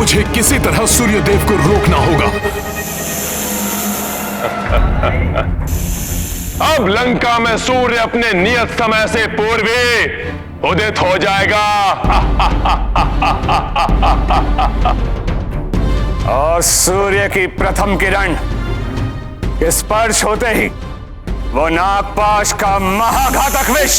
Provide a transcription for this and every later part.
मुझे किसी तरह सूर्यदेव को रोकना होगा। अब लंका में सूर्य अपने नियत समय से पूर्व ही उदित हो जाएगा। और सूर्य की प्रथम किरण स्पर्श होते ही वो नागपाश का महाघातक विष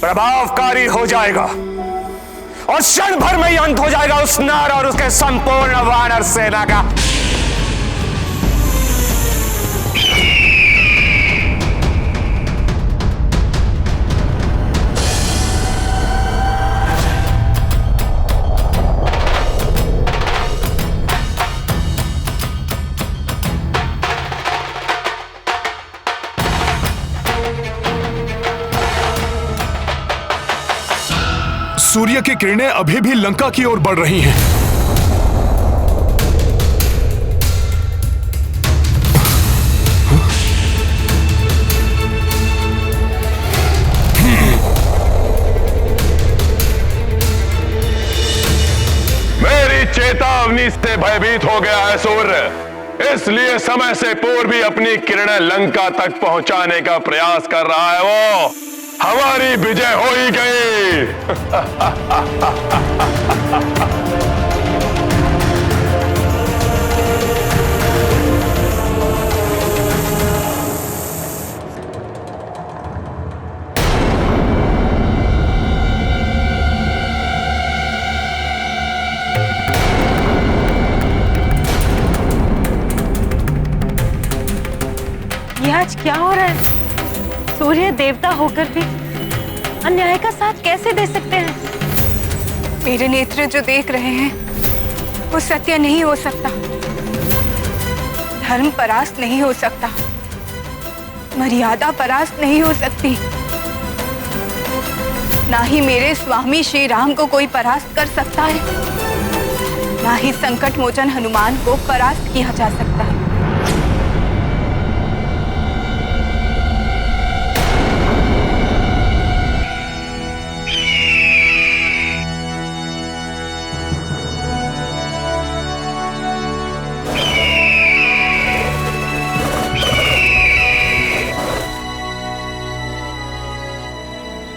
प्रभावकारी हो जाएगा और क्षण भर में ही अंत हो जाएगा उस नर और उसके संपूर्ण वानर सेना का। सूर्य की किरणें अभी भी लंका की ओर बढ़ रही हैं। मेरी चेतावनी से भयभीत हो गया है सूर्य, इसलिए समय से पूर्व ही अपनी किरणें लंका तक पहुंचाने का प्रयास कर रहा है। वो हमारी विजय हो ही गई। ये आज क्या हो रहा है? सूर्य देवता होकर भी अन्याय का साथ कैसे दे सकते हैं? मेरे नेत्र जो देख रहे हैं वो सत्य नहीं हो सकता, धर्म परास्त नहीं हो सकता, मर्यादा परास्त नहीं हो सकती। ना ही मेरे स्वामी श्री राम को कोई परास्त कर सकता है, ना ही संकट मोचन हनुमान को परास्त किया जा सकता है।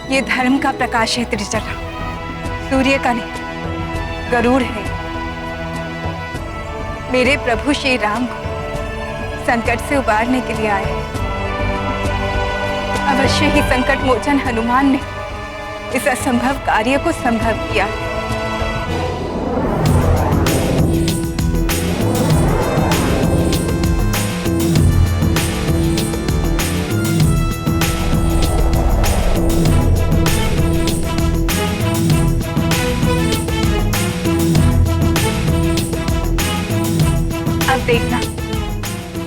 ये धर्म का प्रकाश है त्रिजटा, सूर्य का नहीं, गरुड़ है। मेरे प्रभु श्री राम को संकट से उबारने के लिए आए हैं। अवश्य ही संकट मोचन हनुमान ने इस असंभव कार्य को संभव किया। देखना,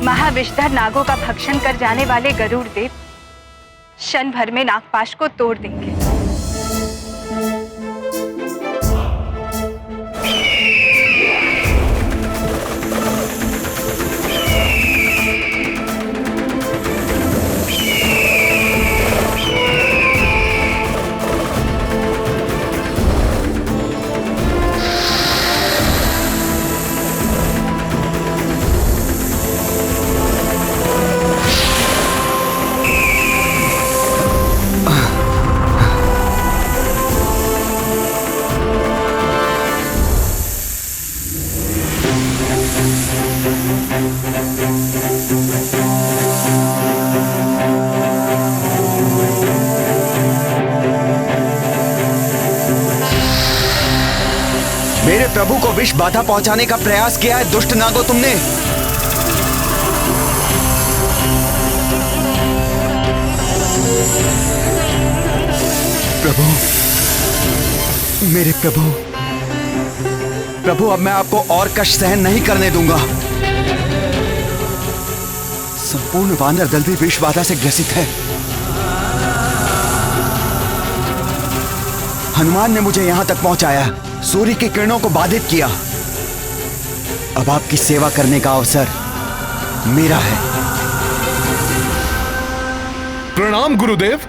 महाविषधर नागों का भक्षण कर जाने वाले गरुड़ देव क्षण भर में नागपाश को तोड़ देंगे। मेरे प्रभु को विष बाधा पहुंचाने का प्रयास किया है दुष्ट नागो तुमने। प्रभु, मेरे प्रभु, प्रभु अब मैं आपको और कष्ट सहन नहीं करने दूंगा। संपूर्ण वानर दल भी विष बाधा से ग्रसित है। हनुमान ने मुझे यहां तक पहुंचाया, सूर्य की किरणों को बाधित किया। अब आपकी सेवा करने का अवसर मेरा है। प्रणाम गुरुदेव।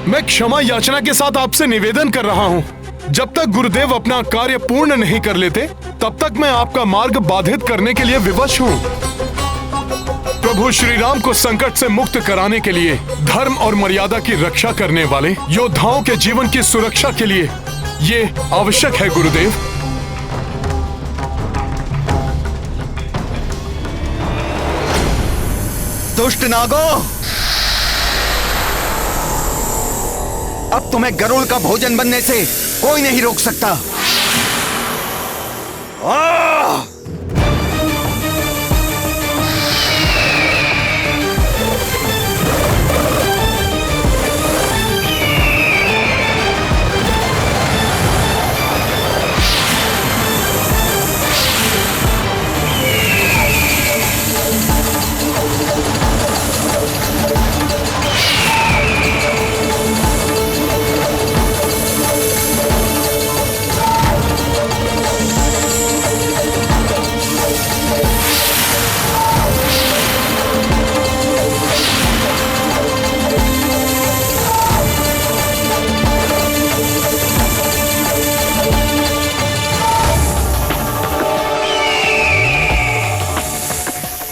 मैं क्षमा याचना के साथ आपसे निवेदन कर रहा हूं। जब तक गुरुदेव अपना कार्य पूर्ण नहीं कर लेते तब तक मैं आपका मार्ग बाधित करने के लिए विवश हूँ। प्रभु श्री राम को संकट से मुक्त कराने के लिए, धर्म और मर्यादा की रक्षा करने वाले योद्धाओं के जीवन की सुरक्षा के लिए ये आवश्यक है गुरुदेव। दुष्ट नागो, अब तुम्हें गरुड़ का भोजन बनने से कोई नहीं रोक सकता।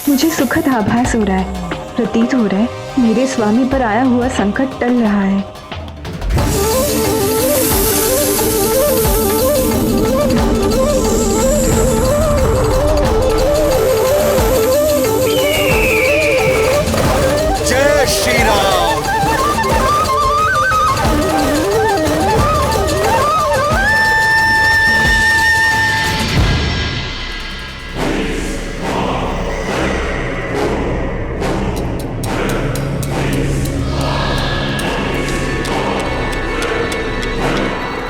मुझे सुखद आभास हो रहा है, प्रतीत हो रहा है मेरे स्वामी पर आया हुआ संकट टल रहा है। जय श्री राम।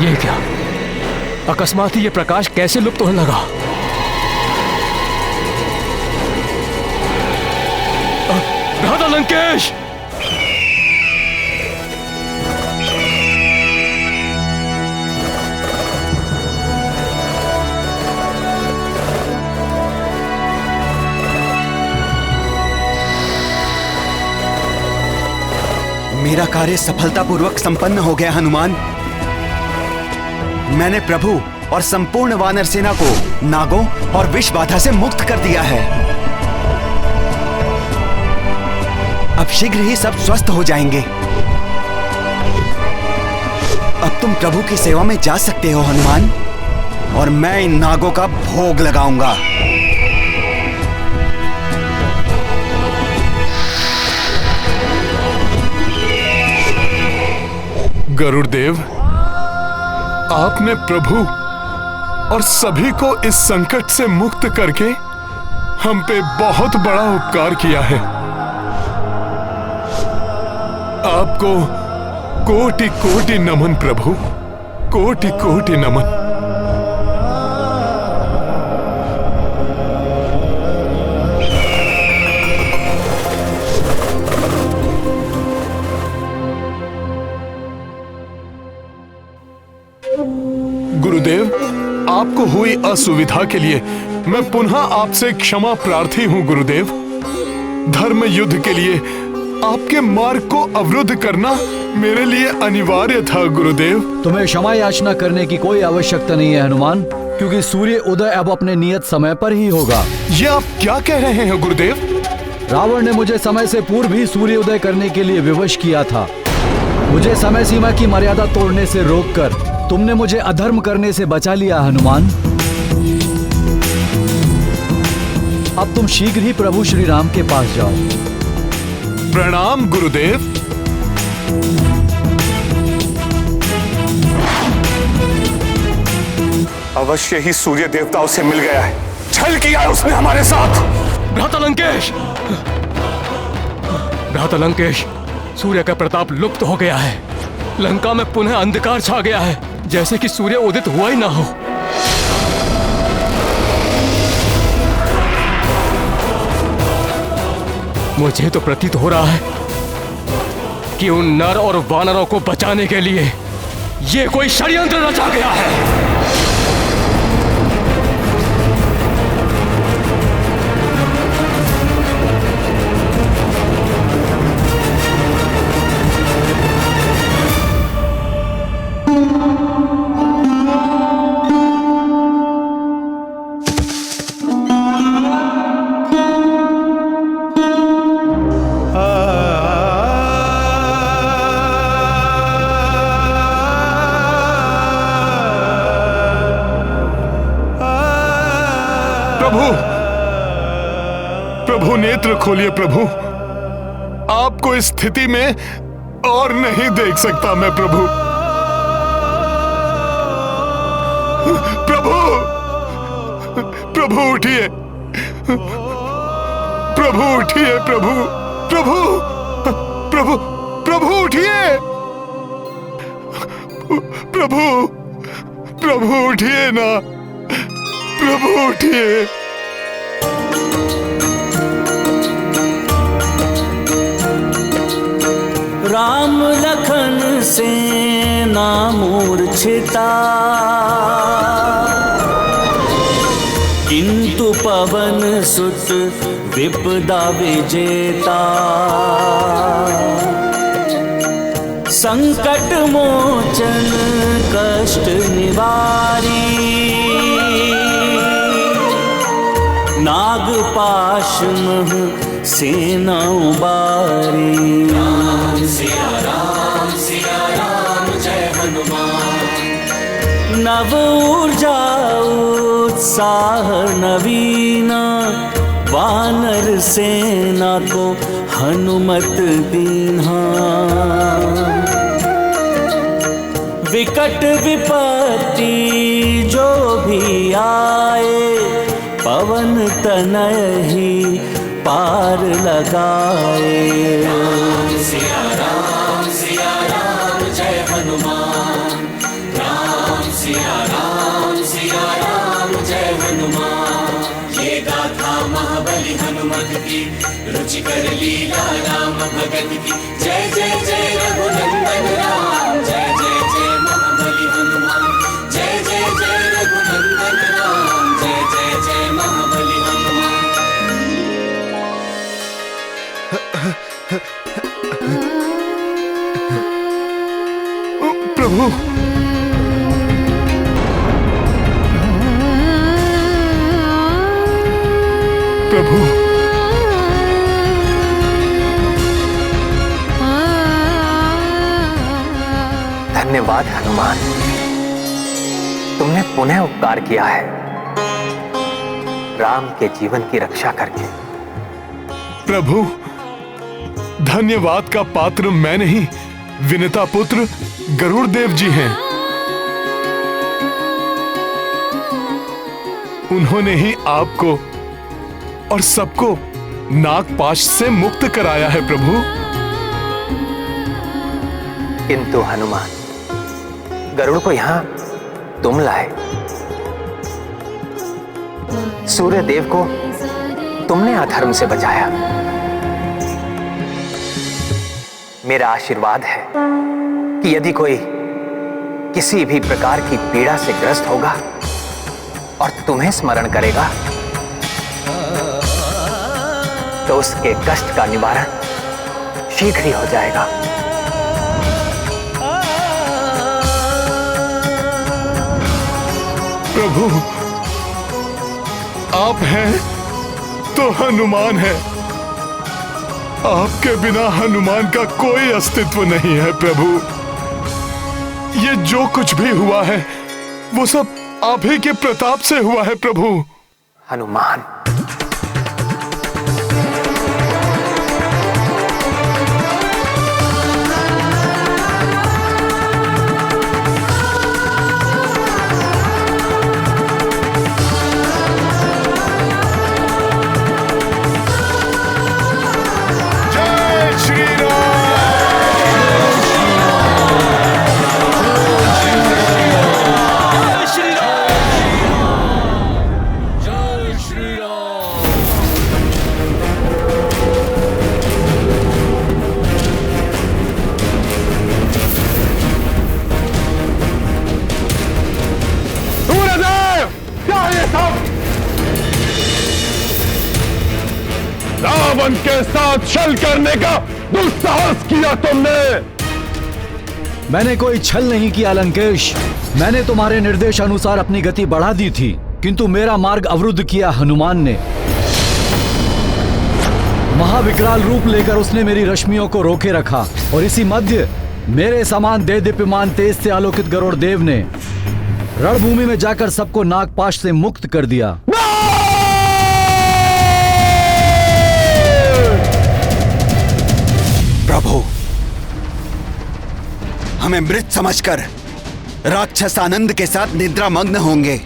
ये क्या? अकस्मात ही ये प्रकाश कैसे लुप्त होने लगा? राधा लंकेश! मेरा कार्य सफलतापूर्वक संपन्न हो गया हनुमान। मैंने प्रभु और संपूर्ण वानर सेना को नागों और विष बाधा से मुक्त कर दिया है। अब शीघ्र ही सब स्वस्थ हो जाएंगे। अब तुम प्रभु की सेवा में जा सकते हो हनुमान, और मैं इन नागों का भोग लगाऊंगा। गरुड़देव, आपने प्रभु और सभी को इस संकट से मुक्त करके हम पे बहुत बड़ा उपकार किया है। आपको कोटि कोटि नमन प्रभु, कोटि कोटि नमन। गुरुदेव, आपको हुई असुविधा के लिए मैं पुनः आपसे क्षमा प्रार्थी हूं गुरुदेव। धर्म युद्ध के लिए आपके मार्ग को अवरुद्ध करना मेरे लिए अनिवार्य था गुरुदेव। तुम्हें क्षमा याचना करने की कोई आवश्यकता नहीं है हनुमान, क्योंकि सूर्य उदय अब अपने नियत समय पर ही होगा। ये आप क्या कह रहे हैं गुरुदेव? रावण ने मुझे समय से पूर्व ही सूर्य उदय करने के लिए विवश किया था। मुझे समय सीमा की मर्यादा तोड़ने से रोककर तुमने मुझे अधर्म करने से बचा लिया हनुमान। अब तुम शीघ्र ही प्रभु श्री राम के पास जाओ। प्रणाम गुरुदेव। अवश्य ही सूर्य देवता उसे मिल गया है। छल किया है उसने हमारे साथ। भ्राता लंकेश! भ्राता लंकेश, सूर्य का प्रताप लुप्त हो गया है। लंका में पुनः अंधकार छा गया है, जैसे कि सूर्य उदित हुआ ही ना हो। मुझे तो प्रतीत हो रहा है कि उन नर और वानरों को बचाने के लिए ये कोई षड्यंत्र रचा गया है। प्रभु, प्रभु नेत्र खोलिए प्रभु। आपको इस स्थिति में और नहीं देख सकता मैं प्रभु। प्रभु, प्रभु उठिए, प्रभु उठिए, प्रभु, प्रभु, प्रभु, प्रभु उठिए, प्रभु, प्रभु उठिए ना, प्रभु उठिए। राम लखन सेना मूर्छिता, किंतु पवन सुत विपदा विजेता। संकट मोचन कष्ट निवारी, नागपाश मह सेना उबारी। सिया राम जय हनुमान। नव ऊर्जा उत्साह नवीना, वानर सेना को हनुमत दीन्हा। विकट विपत्ति जो भी आए, पवन तनय ही पार लगाए। सिया राम जय हनुमान। सिया राम जय हनुमान। ये गाथा महाबली हनुमत की, रुचिकर लीला राम भगत की। जय जय जय रघुनंदन राम, जय जय जय महाबली हनुमान। जय जय जय रघुनंदन राम, जय जय जय महाबली हनुमान। प्रभु, प्रभु, धन्यवाद हनुमान, तुमने पुनः उपकार किया है राम के जीवन की रक्षा करके। प्रभु, धन्यवाद का पात्र मैं नहीं, विनता पुत्र गरुड़ देव जी हैं। उन्होंने ही आपको और सबको नागपाश से मुक्त कराया है प्रभु। किंतु हनुमान, गरुड़ को यहां तुम लाए, सूर्य देव को तुमने अधर्म से बचाया। मेरा आशीर्वाद है कि यदि कोई किसी भी प्रकार की पीड़ा से ग्रस्त होगा और तुम्हें स्मरण करेगा, तो उसके कष्ट का निवारण शीघ्र ही हो जाएगा। प्रभु, आप हैं तो हनुमान है, आपके बिना हनुमान का कोई अस्तित्व नहीं है प्रभु। ये जो कुछ भी हुआ है वो सब आप ही के प्रताप से हुआ है प्रभु। हनुमान, रावण के साथ छल करने का दुस्साहस किया तुमने। मैंने कोई छल नहीं किया लंकेश। मैंने तुम्हारे निर्देश अनुसार अपनी गति बढ़ा दी थी, किंतु मेरा मार्ग अवरुद्ध किया हनुमान ने। महाविकराल रूप लेकर उसने मेरी रश्मियों को रोके रखा और इसी मध्य मेरे समान देदीप्यमान तेज से आलोकित गरुड़ देव ने रणभूमि में जाकर सबको नागपाश से मुक्त कर दिया। प्रभु, हमें मृत समझकर राक्षस आनंद के साथ निद्रा मग्न होंगे।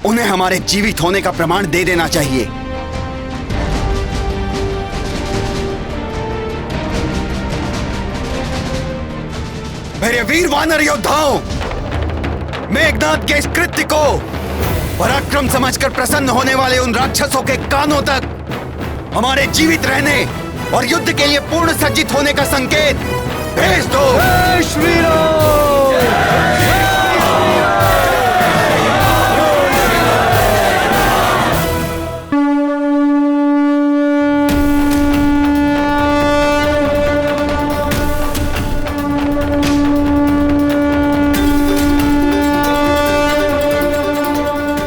उन्हें हमारे जीवित होने का प्रमाण दे देना चाहिए। मेरे वीर वानर योद्धाओं, मेघनाद के इस कृत्य को पराक्रम समझकर प्रसन्न होने वाले उन राक्षसों के कानों तक हमारे जीवित रहने और युद्ध के लिए पूर्ण सज्जित होने का संकेत भेज दो। जय श्री राम।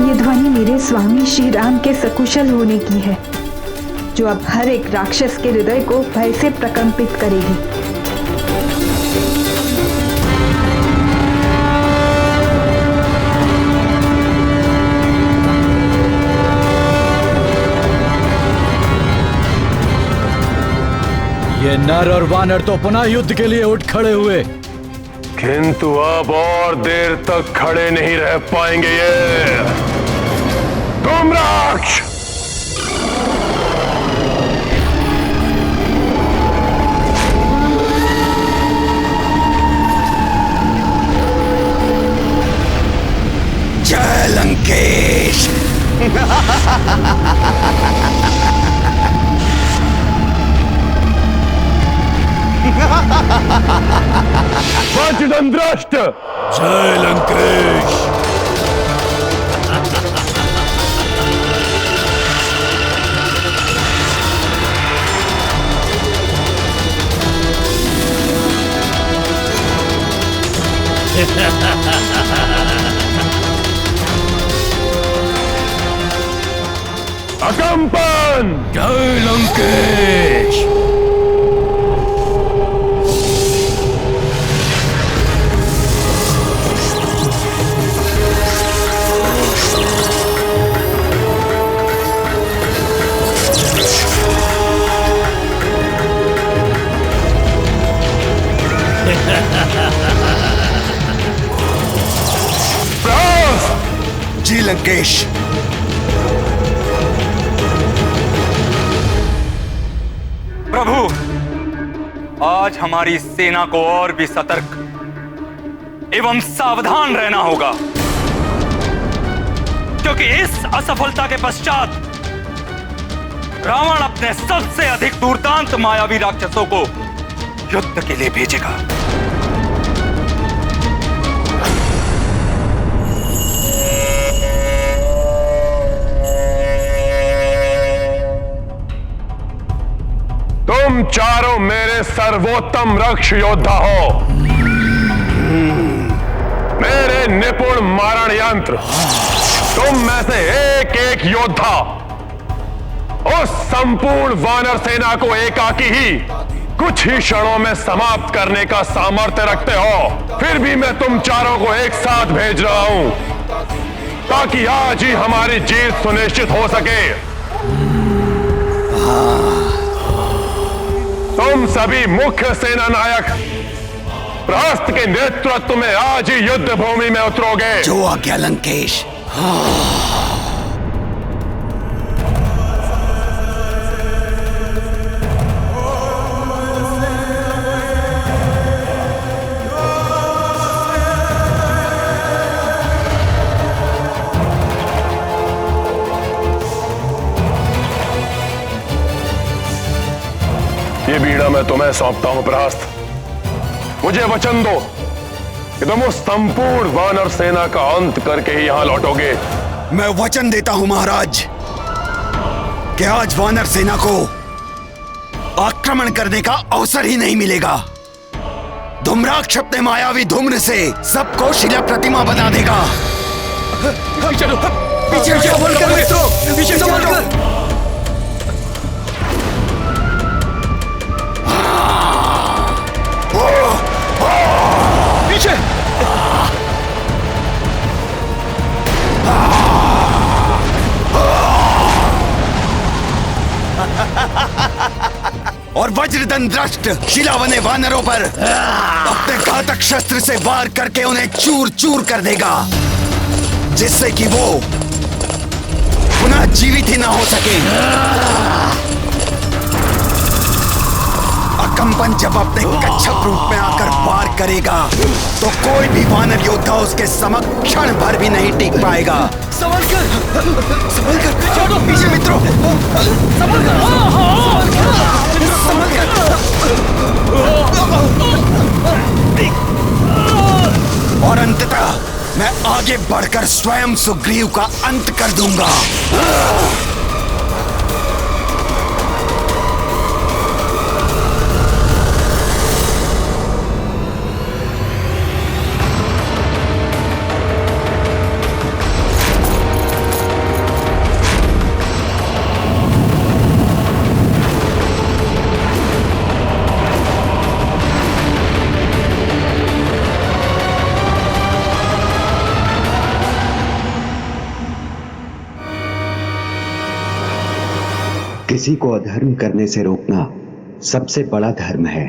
ये ध्वनि मेरे स्वामी श्री राम के सकुशल होने की है, जो अब हर एक राक्षस के हृदय को भय से प्रकंपित करेगी। ये नर और वानर तो पुनः युद्ध के लिए उठ खड़े हुए, किंतु अब और देर तक खड़े नहीं रह पाएंगे ये धूम्राक्ष। जय लंकेश। वज्रदंष्ट्र। जय लंकेश। अकंपन। जय लंकेश। जी लंकेश। प्रभु, आज हमारी सेना को और भी सतर्क एवं सावधान रहना होगा, क्योंकि इस असफलता के पश्चात रावण अपने सबसे अधिक दुर्दांत मायावी राक्षसों को युद्ध के लिए भेजेगा। तुम चारों मेरे सर्वोत्तम रक्ष योद्धा हो, मेरे निपुण मारण यंत्र। तुम में से एक एक योद्धा उस संपूर्ण वानर सेना को एकाकी ही कुछ ही क्षणों में समाप्त करने का सामर्थ्य रखते हो। फिर भी मैं तुम चारों को एक साथ भेज रहा हूं, ताकि आज ही हमारी जीत सुनिश्चित हो सके। तुम सभी मुख्य सेना नायक प्रहस्त के नेतृत्व में आज ही युद्ध भूमि में उतरोगे। जो आज्ञा लंकेश। ये बीड़ा मैं तुम्हें सौंपता हूं प्रहस्त। मुझे वचन दो कि तुम उस संपूर्ण वानर सेना का अंत करके ही यहां लौटोगे। मैं वचन देता हूं महाराज कि आज वानर सेना को आक्रमण करने का अवसर ही नहीं मिलेगा। धूम्राक्ष अपने मायावी धूम्र से सबको शिला प्रतिमा बना देगा। चलो पीछे संभल कर मित्रों, पीछे संभल कर। पीछे। और और वज्रदंड्रष्ट शिलावने वानरों पर अपने घातक शस्त्र से वार करके उन्हें चूर चूर कर देगा, जिससे कि वो पुनः जीवित ही ना हो सके। अकंपन जब अपने कच्छप रूप में आकर वार करेगा तो कोई भी वानर योद्धा उसके समक्ष क्षण भर भी नहीं टिक पाएगा। संभल कर छोड़ो पीछे मित्रों, संभल कर। और अंततः मैं आगे बढ़कर स्वयं सुग्रीव का अंत कर दूंगा। किसी को अधर्म करने से रोकना सबसे बड़ा धर्म है।